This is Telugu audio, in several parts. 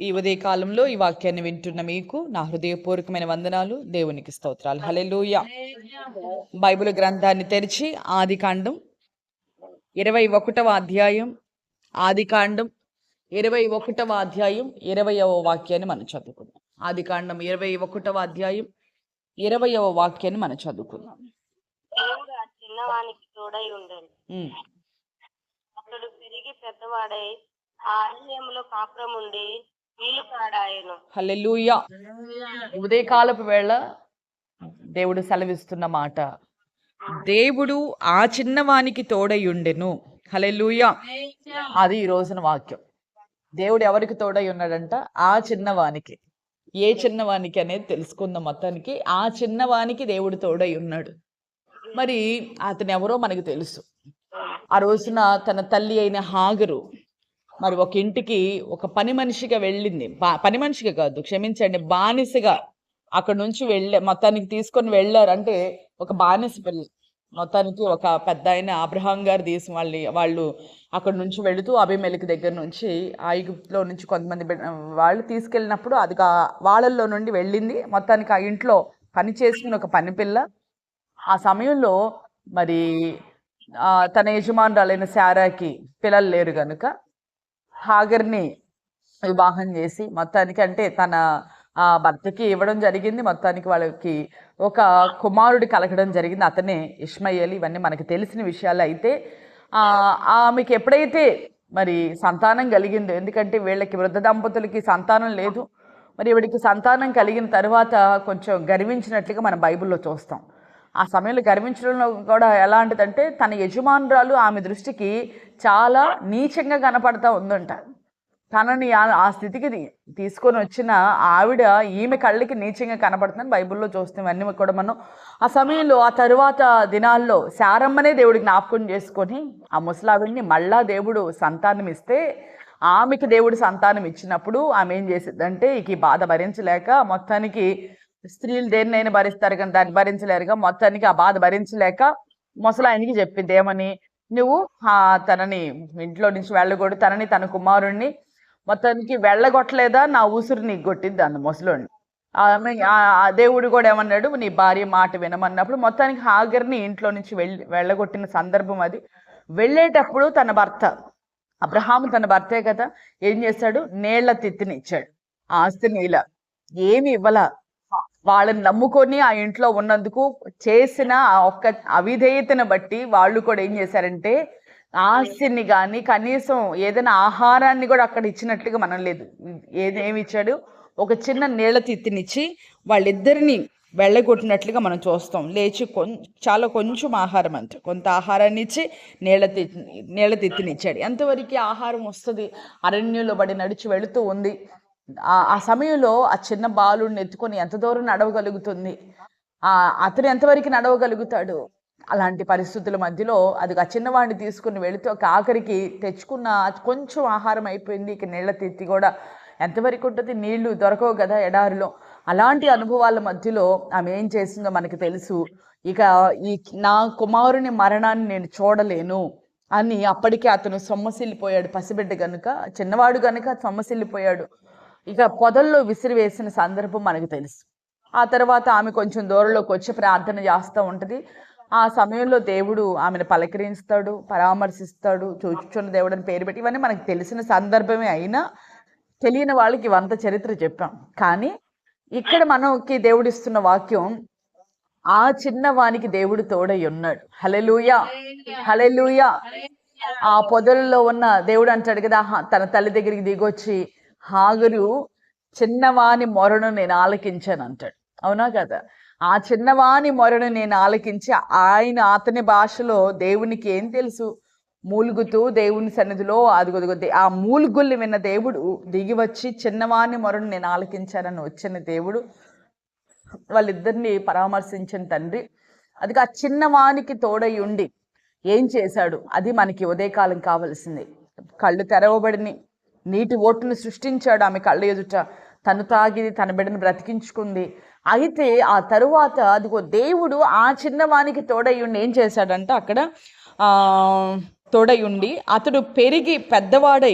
ఈ ఉదయ కాలంలో ఈ వాక్యాన్ని వింటున్న మీకు నా హృదయపూర్వకమైన వందనాలు, దేవునికి స్తోత్రాలు. హల్లెలూయా. బైబిల్ గ్రంథాన్ని తెరిచి ఆదికాండం 21వ అధ్యాయం, ఆదికాండం 21వ అధ్యాయం 20వ వాక్యాన్ని మనం చదువుకుందాం. ఆదికాండం 21వ అధ్యాయం 20వ వాక్యాన్ని మనం చదువుకుందాం. దేవుడు ఆ చిన్నవానికి తోడై ఉండెను. అతడు పెరిగి పెద్దవాడై ఆ అరణ్యములో కాపురముండి వీలుకాడాయెను. హల్లెలూయా. ఉదయకాలపు వేళ దేవుడు సెలవిస్తున్న మాట, దేవుడు ఆ చిన్నవానికి తోడై ఉండెను. హల్లెలూయా. అది ఈ రోజున వాక్యం. దేవుడు ఎవరికి తోడై ఉన్నాడంట? ఆ చిన్నవానికి. ఏ చిన్నవానికి అనేది తెలుసుకుందాం. మొత్తానికి ఆ చిన్నవానికి దేవుడు తోడై ఉన్నాడు. మరి అతను ఎవరో మనకు తెలుసు. ఆ రోజున తన తల్లి అయిన హాగరు మరి ఒక ఇంటికి ఒక పని మనిషిగా వెళ్ళింది. పని మనిషిగా కాదు, క్షమించండి, బానిసగా అక్కడ నుంచి మొత్తానికి తీసుకొని వెళ్ళారు. అంటే ఒక బానిస పిల్ల. మొత్తానికి ఒక పెద్ద ఆయన అబ్రహాం గారు తీసి వాళ్ళు అక్కడ నుంచి వెళుతూ అబీమెలెకు దగ్గర నుంచి ఐగుప్తులో నుంచి కొంతమంది వాళ్ళు తీసుకెళ్ళినప్పుడు అది వాళ్ళల్లో నుండి వెళ్ళింది. మొత్తానికి ఆ ఇంట్లో పని చేసుకుని ఒక పని పిల్ల. ఆ సమయంలో మరి తన యజమానురాలైన శారాకి పిల్లలు లేరు కనుక హాగర్ని వివాహం చేసి మొత్తానికి, అంటే తన భర్తకి ఇవ్వడం జరిగింది. మొత్తానికి వాళ్ళకి ఒక కుమారుడు కలగడం జరిగింది. అతనే ఇష్మాయేలు. ఇవన్నీ మనకు తెలిసిన విషయాలు. అయితే ఆమెకి ఎప్పుడైతే మరి సంతానం కలిగిందో, ఎందుకంటే వీళ్ళకి వృద్ధ దంపతులకి సంతానం లేదు, మరి వీడికి సంతానం కలిగిన తర్వాత కొంచెం గర్వించినట్లుగా మనం బైబిల్లో చూస్తాం. ఆ సమయంలో గర్వించడంలో కూడా ఎలాంటిదంటే తన యజమానురాలు ఆమె దృష్టికి చాలా నీచంగా కనపడతా ఉందంట. తనని ఆ స్థితికి తీసుకొని వచ్చిన ఆవిడ ఈమె కళ్ళకి నీచంగా కనపడుతుందని బైబిల్లో చూస్తాం. అన్నీ కూడా మనం ఆ సమయంలో ఆ తరువాత దినాల్లో శారమ్మనే దేవుడికి జ్ఞాపకం చేసుకొని ఆ ముసలావిడిని మళ్ళా దేవుడు సంతానం ఇస్తే, ఆమెకి దేవుడు సంతానం ఇచ్చినప్పుడు ఆమె ఏం చేసిద్దంటే ఇక ఈ బాధ భరించలేక, మొత్తానికి స్త్రీలు దేన్నైనా భరిస్తారు కానీ దాన్ని భరించలేరుగా, మొత్తానికి ఆ బాధ భరించలేక ముసలాయనికి చెప్పింది ఏమని, నువ్వు తనని ఇంట్లో నుంచి వెళ్ళగొడు, తనని తన కుమారుణ్ణి మొత్తానికి వెళ్ళగొట్టలేదా నా ఊసురు నీకు కొట్టిద్ది అన్న ముసలోని. దేవుడు కూడా ఏమన్నాడు, నీ భార్య మాట వినమన్నప్పుడు మొత్తానికి హాగర్ని ఇంట్లో నుంచి వెళ్ళగొట్టిన సందర్భం అది. వెళ్ళేటప్పుడు తన భర్త అబ్రహాము తన భర్తే కదా, ఏం చేశాడు, నీళ్ల తిత్తినిచ్చాడు. ఆస్తిని ఇలా ఏమి ఇవ్వాల, వాళ్ళని నమ్ముకొని ఆ ఇంట్లో ఉన్నందుకు చేసిన ఆ ఒక్క అవిధేయతను బట్టి వాళ్ళు కూడా ఏం చేశారంటే ఆస్తిని కానీ కనీసం ఏదైనా ఆహారాన్ని కూడా అక్కడ ఇచ్చినట్లుగా మనం లేదు. ఏమి ఇచ్చాడు, ఒక చిన్న నీళ్ల తిత్తినిచ్చి వాళ్ళిద్దరిని వెళ్ళగొట్టినట్లుగా మనం చూస్తాం. లేచి చాలా కొంచెం ఆహారం, అంటే కొంత ఆహారాన్ని ఇచ్చి నీళ్ల తిత్తినిచ్చాడు. ఎంతవరకు ఆహారం వస్తుంది, అరణ్యంలో పడి నడిచి వెళుతూ ఉంది. ఆ సమయంలో ఆ చిన్న బాలుడిని ఎత్తుకొని ఎంత దూరం నడవగలుగుతుంది, అతను ఎంతవరకు నడవగలుగుతాడు? అలాంటి పరిస్థితుల మధ్యలో అది ఆ చిన్నవాడిని తీసుకుని వెళుతూ ఒక ఆఖరికి తెచ్చుకున్న కొంచెం ఆహారం అయిపోయింది. ఇక నీళ్ల తిత్తి కూడా ఎంతవరకు ఉంటుంది, నీళ్లు దొరకవు కదా ఎడారిలో. అలాంటి అనుభవాల మధ్యలో ఆమె ఏం చేసిందో మనకు తెలుసు. ఇక నా కుమారుని మరణాన్ని నేను చూడలేను అని అప్పటికే అతను సొమ్మసిల్లిపోయాడు. పసిబిడ్డ గనుక, చిన్నవాడు గనుక సొమ్మసిల్లిపోయాడు. ఇక పొదల్లో విసిరివేసిన సందర్భం మనకు తెలుసు. ఆ తర్వాత ఆమె కొంచెం దూరంలోకి వచ్చి ప్రార్థన చేస్తూ ఉంటుంది. ఆ సమయంలో దేవుడు ఆమెను పలకరిస్తాడు, పరామర్శిస్తాడు. చూచుచున్న దేవుడు అని పేరు పెట్టి, ఇవన్నీ మనకు తెలిసిన సందర్భమే. అయినా తెలియని వాళ్ళకి ఇవంత చరిత్ర చెప్పాం. కానీ ఇక్కడ మనకి దేవుడిస్తున్న వాక్యం, ఆ చిన్నవానికి దేవుడు తోడై ఉన్నాడు. హల్లెలూయా, హల్లెలూయా. ఆ పొదల్లో ఉన్న దేవుడు అంటాడు కదా, తన తల్లి దగ్గరికి దిగొచ్చి హాగరు చిన్నవాని మొరను నేను ఆలకించాను అంటాడు. అవునా కదా? ఆ చిన్నవాని మొరను నేను ఆలకించి, అతని భాషలో దేవునికి ఏం తెలుసు, మూలుగుతూ దేవుని సన్నిధిలో అదిగొదిగో ఆ మూలుగుల్ని విన్న దేవుడు దిగి వచ్చి చిన్నవాని మొరను నేను ఆలకించానని వచ్చిన దేవుడు వాళ్ళిద్దరిని పరామర్శించిన తండ్రి. అది ఆ చిన్నవానికి తోడై ఉండి ఏం చేశాడు, అది మనకి ఉదయకాలం కావలసింది. కళ్ళు తెరవబడిని, నీటి ఓటును సృష్టించాడు ఆమె కళ్ళ ఎదుట. తను తాగి తన బిడ్డను బ్రతికించుకుంది. అయితే ఆ తరువాత అదిగో దేవుడు ఆ చిన్నవానికి తోడై ఉండి ఏం చేశాడంటే అక్కడ తోడై ఉండి అతడు పెరిగి పెద్దవాడై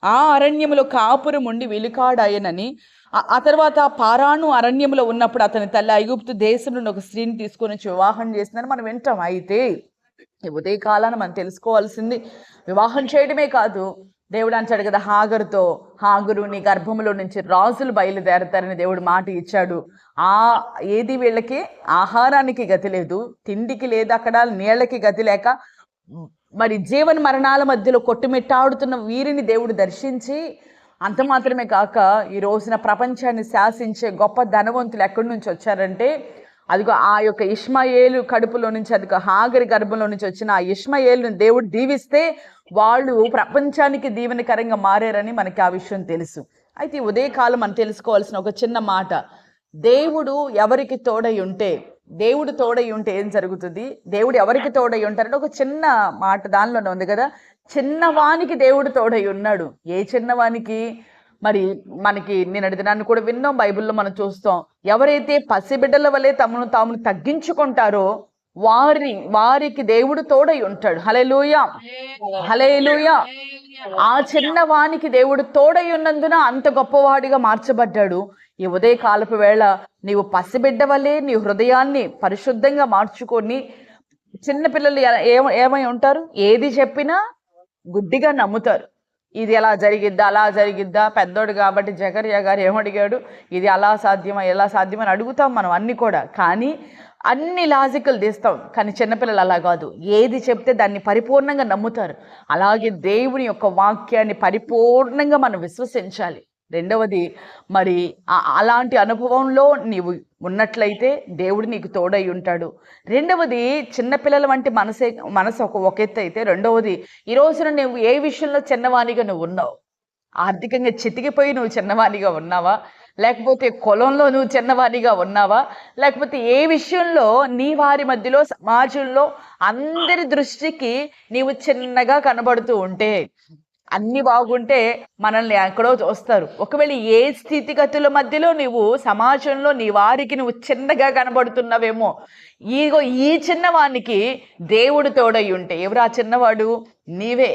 ఆ అరణ్యములో కాపురం ఉండి వెలుకాడాయనని. ఆ తర్వాత పారాను అరణ్యములో ఉన్నప్పుడు అతని తల్లి ఐగుప్తు దేశంలో ఒక స్త్రీని తీసుకొని వచ్చి వివాహం చేసిందని మనం వింటాం. అయితే ఈ ఉదయకాలాన మనం తెలుసుకోవాల్సింది, వివాహం చేయడమే కాదు, దేవుడు అంటాడు కదా హాగరుతో, హాగరు నీ గర్భములో నుంచి రాజులు బయలుదేరతారని దేవుడు మాట ఇచ్చాడు. ఏది వీళ్ళకి ఆహారానికి గతి లేదు, తిండికి లేదు, అక్కడ నీళ్ళకి గతి లేక మరి జీవన మరణాల మధ్యలో కొట్టుమిట్టాడుతున్న వీరిని దేవుడు దర్శించి, అంత మాత్రమే కాక ఈ రోజున ప్రపంచాన్ని శాసించే గొప్ప ధనవంతులు ఎక్కడి నుంచి వచ్చారంటే, అదిగో ఆ యొక్క ఇష్మాయేలు కడుపులో నుంచి, అదిగో హాగరి గర్భంలో నుంచి వచ్చిన ఆ ఇష్మాయేలుని దేవుడు దీవిస్తే వాళ్ళు ప్రపంచానికి దీవెనకరంగా మారారని మనకి ఆ విషయం తెలుసు. అయితే ఈ ఉదయకాలం మనం తెలుసుకోవాల్సిన ఒక చిన్న మాట, దేవుడు ఎవరికి తోడై ఉంటే, దేవుడు తోడై ఉంటే ఏం జరుగుతుంది, దేవుడు ఎవరికి తోడై ఉంటారంటే ఒక చిన్న మాట దానిలోనే ఉంది కదా, చిన్నవానికి దేవుడు తోడై ఉన్నాడు. ఏ చిన్నవానికి? మరి మనకి నిన్నటి దినాన్ని కూడా విన్నాం, బైబిల్లో మనం చూస్తాం, ఎవరైతే పసిబిడ్డల వలె తమను తాము తగ్గించుకుంటారో వారికి దేవుడు తోడై ఉంటాడు. హల్లెలూయా, హల్లెలూయా. ఆ చిన్నవానికి దేవుడు తోడై ఉన్నందున అంత గొప్పవాడిగా మార్చబడ్డాడు. ఈ ఉదయకాలపు వేళ నీవు పసిబిడ్డ వలె నీ హృదయాన్ని పరిశుద్ధంగా మార్చుకొని, చిన్నపిల్లలు ఏమై ఉంటారు, ఏది చెప్పినా గుడ్డిగా నమ్ముతారు. ఇది ఎలా జరిగిద్దా, అలా జరిగిద్దా, పెద్దోడు కాబట్టి జకర్యా గారు ఏమడిగాడు, ఇది అలా సాధ్యమా, ఎలా సాధ్యమని అడుగుతాం మనం అన్ని కూడా. కానీ అన్ని లాజికల్ తీస్తాం. కానీ చిన్నపిల్లలు అలా కాదు, ఏది చెప్తే దాన్ని పరిపూర్ణంగా నమ్ముతారు. అలాగే దేవుని యొక్క వాక్యాన్ని పరిపూర్ణంగా మనం విశ్వసించాలి. రెండవది, మరి అలాంటి అనుభవంలో నీవు ఉన్నట్లయితే దేవుడు నీకు తోడై ఉంటాడు. రెండవది, చిన్నపిల్లల వంటి మనసు ఒక ఎత్తు అయితే, రెండవది, ఈ రోజున నువ్వు ఏ విషయంలో చిన్నవానిగా నువ్వు ఉన్నావు? ఆర్థికంగా చితికిపోయి నువ్వు చిన్నవానిగా ఉన్నావా? లేకపోతే కులంలో నువ్వు చిన్నవానిగా ఉన్నావా? లేకపోతే ఏ విషయంలో నీ వారి మధ్యలో, సమాజంలో అందరి దృష్టికి నీవు చిన్నగా కనబడుతూ ఉంటే, అన్ని బాగుంటే మనల్ని ఎక్కడో చూస్తారు. ఒకవేళ ఏ స్థితిగతుల మధ్యలో నువ్వు సమాజంలో నీ వారికి నువ్వు చిన్నగా కనబడుతున్నావేమో, ఈ చిన్నవానికి దేవుడు తోడై ఉంటే, ఎవరు ఆ చిన్నవాడు? నీవే.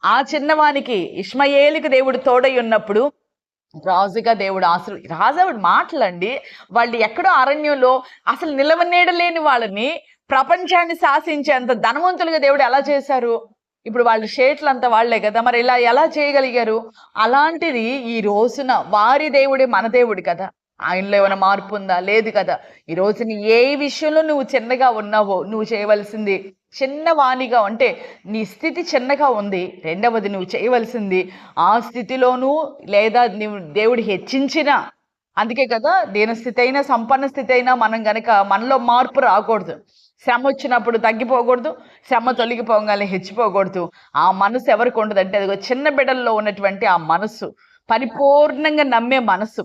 ఆ చిన్నవానికి ఇష్మాయేలుకి దేవుడు తోడై ఉన్నప్పుడు రాజుగా దేవుడు రాజావుడు మాటలండి, వాళ్ళు ఎక్కడో అరణ్యంలో అసలు నిలవనీడలేని వాళ్ళని ప్రపంచాన్ని శాసించేంత ధనవంతులుగా దేవుడు ఎలా చేశారు? ఇప్పుడు వాళ్ళు షేట్లంతా వాళ్లే కదా, మరి ఇలా ఎలా చేయగలిగారు? అలాంటిది ఈ రోజున వారి దేవుడే మన దేవుడు కదా, ఆయనలో ఏమైనా మార్పు ఉందా? లేదు కదా. ఈ రోజున ఏ విషయంలో నువ్వు చిన్నగా ఉన్నావో నువ్వు చేయవలసింది, చిన్నవాణిగా అంటే నీ స్థితి చిన్నగా ఉంది, రెండవది నువ్వు చేయవలసింది ఆ స్థితిలోనూ, లేదా నువ్వు దేవుడు హెచ్చించిన, అందుకే కదా దీనస్థితి అయినా సంపన్న స్థితి అయినా మనం గనక మనలో మార్పు రాకూడదు. శ్రమ వచ్చినప్పుడు తగ్గిపోకూడదు, శ్రమ తొలగిపోగానే హెచ్చిపోకూడదు. ఆ మనసు ఎవరికి ఉండదంటే అది చిన్న బిడ్డల్లో ఉన్నటువంటి ఆ మనసు, పరిపూర్ణంగా నమ్మే మనసు.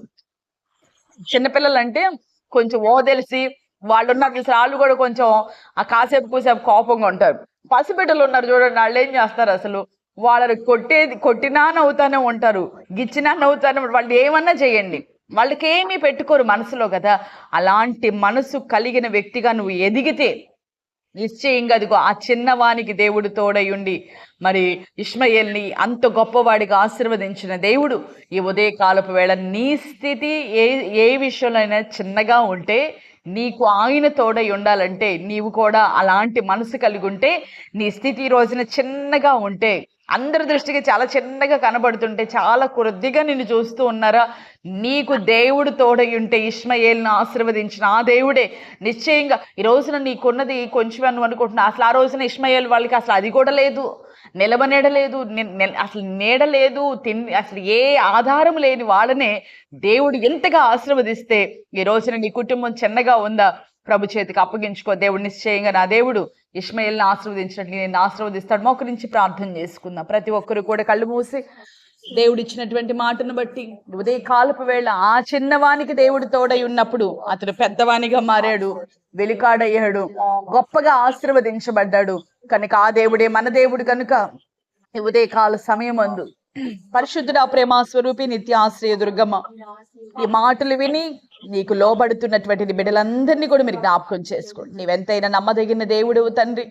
చిన్నపిల్లలు అంటే కొంచెం ఓదెలిసి వాళ్ళు ఉన్నారు చూసి, వాళ్ళు కూడా కొంచెం ఆ కాసేపు కూసేపు కోపంగా ఉంటారు. పసిబిడ్డలు ఉన్నారు చూడండి, వాళ్ళు ఏం చేస్తారు అసలు, వాళ్ళని కొట్టినా నవ్వుతానే ఉంటారు, గిచ్చినా నవ్వుతానే, వాళ్ళు ఏమన్నా చేయండి, వాళ్ళకేమీ పెట్టుకోరు మనసులో కదా. అలాంటి మనసు కలిగిన వ్యక్తిగా నువ్వు ఎదిగితే నిశ్చయంగా అదిగో ఆ చిన్నవానికి దేవుడు తోడయుండి మరి ఇష్మాయేల్ని అంత గొప్పవాడిగా ఆశీర్వదించిన దేవుడు ఈ ఉదయకాలపు వేళ నీ స్థితి ఏ విషయంలో అయినా చిన్నగా ఉంటే, నీకు ఆయన తోడై ఉండాలంటే నీవు కూడా అలాంటి మనసు కలిగి ఉంటే, నీ స్థితి ఈ రోజున చిన్నగా ఉంటే, అందరి దృష్టికి చాలా చిన్నగా కనబడుతుంటే, చాలా కొద్దిగా నిన్ను చూస్తూ ఉన్నారా, నీకు దేవుడు తోడై ఉంటే, ఇష్మాయేల్ని ఆశీర్వదించిన ఆ దేవుడే నిశ్చయంగా ఈ రోజున నీకున్నది కొంచెం అనుకుంటున్నా. అసలు ఆ రోజున ఇష్మాయేల్ వాళ్ళకి అసలు అది కూడా లేదు, నిలవనీడలేదు, అసలు నీడలేదు, అసలు ఏ ఆధారం లేని వాళ్ళనే దేవుడు ఎంతగా ఆశీర్వదిస్తే, ఈ రోజున నీ కుటుంబం చిన్నగా ఉందా, ప్రభు చేతికి అప్పగించుకో. దేవుడు నిశ్చయంగా నా దేవుడు ఇష్మాయేల్ని ఆశీర్వదించినట్లు నేను ఆశీర్వదిస్తాడు. మోకరించి ప్రార్థన చేసుకుందాం. ప్రతి ఒక్కరు కూడా కళ్ళు మూసి దేవుడు ఇచ్చినటువంటి మాటను బట్టి ఉదయకాలపు వేళ ఆ చిన్నవానికి దేవుడు తోడై ఉన్నప్పుడు అతడు పెద్దవానిగా మారాడు, వెలికాడయ్యాడు, గొప్పగా ఆశీర్వదించబడ్డాడు. కనుక ఆ దేవుడే మన దేవుడు. కనుక ఉదయకాల సమయమందు పరిశుద్ధుడ ప్రేమ స్వరూపి నిత్య ఆశ్రయ దుర్గమ్మ, ఈ మాటలు విని నీకు లోబడుతున్నటువంటి బిడ్డలందరినీ కూడా మీరు జ్ఞాపకం చేసుకోండి. నీవెంతైనా నమ్మదగిన దేవుడు తండ్రి.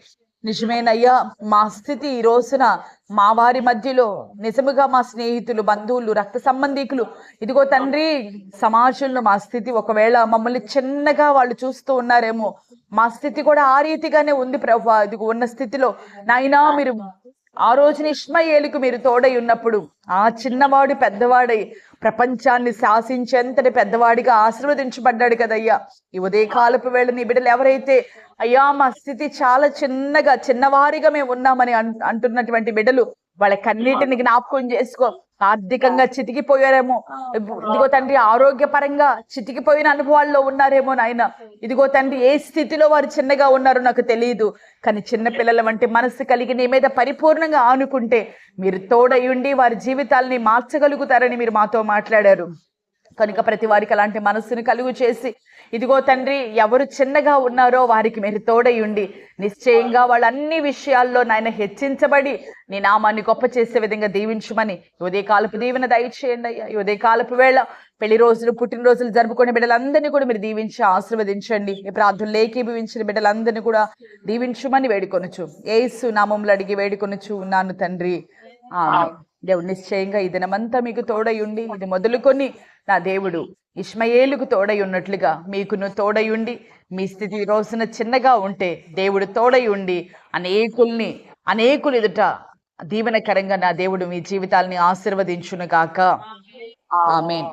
నిజమేనయ్యా, మా స్థితి ఈ రోజున మా వారి మధ్యలో నిజముగా మా స్నేహితులు, బంధువులు, రక్త సంబంధికులు, ఇదిగో తండ్రి సమాజంలో మా స్థితి ఒకవేళ మమ్మల్ని చిన్నగా వాళ్ళు చూస్తూ ఉన్నారేమో, మా స్థితి కూడా ఆ రీతిగానే ఉంది ప్రభువా. ఇదిగో ఉన్న స్థితిలో నాయనా మీరు ఆ రోజున ఇష్మాయేలుకు మీరు తోడై ఉన్నప్పుడు ఆ చిన్నవాడు పెద్దవాడై ప్రపంచాన్ని శాసించేంతటి పెద్దవాడిగా ఆశీర్వదించబడ్డాడు కదయ్యా. ఈ ఉదయకాలపు వేళ నీ బిడ్డలు ఎవరైతే అయ్యా మా స్థితి చాలా చిన్నవారిగా మేము ఉన్నామని అంటున్నటువంటి బిడ్డలు వాళ్ళ కన్నీటిని జ్ఞాపకం చేసుకో. ఆర్థికంగా చితికిపోయారేమో, ఇదిగో తండ్రి ఆరోగ్యపరంగా చితికిపోయిన అనుభవాల్లో ఉన్నారేమో నాయన. ఇదిగో తండ్రి ఏ స్థితిలో వారు చిన్నగా ఉన్నారో నాకు తెలియదు, కానీ చిన్న పిల్లల వంటి మనసు కలిగి నీ మీద పరిపూర్ణంగా ఆనుకుంటే మీరు తోడయుండి వారి జీవితాలని మార్చగలుగుతారని మీరు మాతో మాట్లాడారు కనుక ప్రతి వారికి అలాంటి మనస్సును కలుగు చేసి ఇదిగో తండ్రి ఎవరు చిన్నగా ఉన్నారో వారికి మీరు తోడయుండి నిశ్చయంగా వాళ్ళు అన్ని విషయాల్లో నాయన హెచ్చించబడి నీ నామాన్ని గొప్ప చేసే విధంగా దీవించమని ఉదయకాలపు దీవెన దయచేయండి అయ్యా. ఈ ఉదయకాలపు వేళ పెళ్లి రోజులు, పుట్టినరోజులు జరుపుకునే బిడ్డలందరినీ కూడా మీరు దీవించి ఆశీర్వదించండి. ఈ ప్రార్థనలు ఏకీభవించిన బిడ్డలందరినీ కూడా దీవించమని వేడుకొనుచు యేసు నామములో అడిగి వేడుకొనుచు ఉన్నాను తండ్రి, ఆమేన్. దేవుడు నిశ్చయంగా ఈ దినమంతా మీకు తోడయుండి ఇది మొదలుకొని నా దేవుడు ఇష్మాయేలుకు తోడై ఉన్నట్లుగా మీకును తోడయుండి మీ స్థితి ఈ రోజున చిన్నగా ఉంటే దేవుడు తోడయుండి అనేకులు ఎదుట దీవెనకరంగా నా దేవుడు మీ జీవితాలని ఆశీర్వదించును గాక. ఆమేన్.